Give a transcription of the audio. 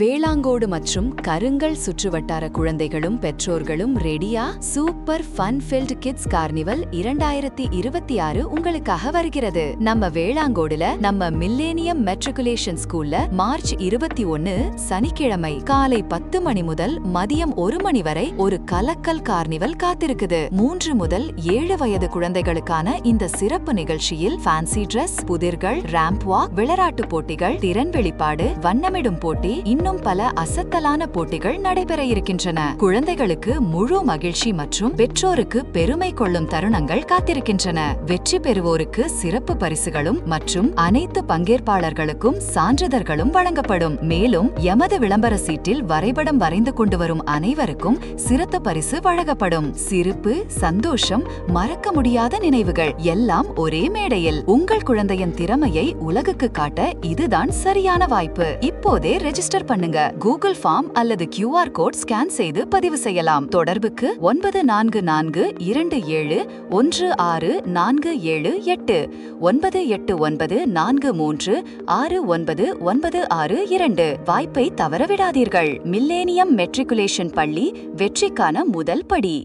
வேளாங்கோடு மற்றும் கருங்கல் சுற்றுவட்டார குழந்தைகளும் பெற்றோர்களும் ரெடியா? Super fun field kids carnival 2026 உங்களுக்காக வருகிறது. நம்ம வேளாங்கோடுல நம்ம மில்லேனியம் மெட்ரிகுலேஷன் ஸ்கூல்ல மார்ச் 21 சனிக்கிழமை காலை 10 மணி முதல் மதியம் 1 மணி வரை ஒரு கலக்கல் கார்னிவல் காத்திருக்குது. 3 முதல் 7 வயது குழந்தைகளுக்கான இந்த சிறப்பு நிகழ்ச்சியில் ஃபேன்சி டிரெஸ், புதிர்கள், ராம்ப் வாக், விளையாட்டு போட்டிகள், திறன் வெளிப்பாடு, வண்ணமிடும் போட்டி, இன்னும் பல அசத்தலான போட்டிகள் நடைபெற இருக்கின்றன. குழந்தைகளுக்கு முழு மகிழ்ச்சி மற்றும் பெற்றோருக்கு பெருமை கொள்ளும் தருணங்கள் காத்திருக்கின்றன. வெற்றி பெறுவோருக்கு சிறப்பு பரிசுகளும் மற்றும் அனைத்து பங்கேற்பாளர்களுக்கும் சான்றிதழ்களும் வழங்கப்படும். மேலும் எமது விளம்பர சீட்டில் வரைபடம் வரைந்து கொண்டு வரும் அனைவருக்கும் சிறப்பு பரிசு வழங்கப்படும். சிரிப்பு, சந்தோஷம், மறக்க முடியாத நினைவுகள் எல்லாம் ஒரே மேடையில். உங்கள் குழந்தையின் திறமையை உலகுக்கு காட்ட இதுதான் சரியான வாய்ப்பு. இப்போதே ரெஜிஸ்டர் பண்ணுங்க. கூகுள் ஃபார்ம் அல்லது QR கோட் ஸ்கேன் செய்து பதிவு செய்யலாம். தொடர்புக்கு 94271647 9894369962. வாய்ப்பை தவறவிடாதீர்கள். மில்லேனியம் மெட்ரிகுலேஷன் பள்ளி வெற்றிக்கான முதல் படி.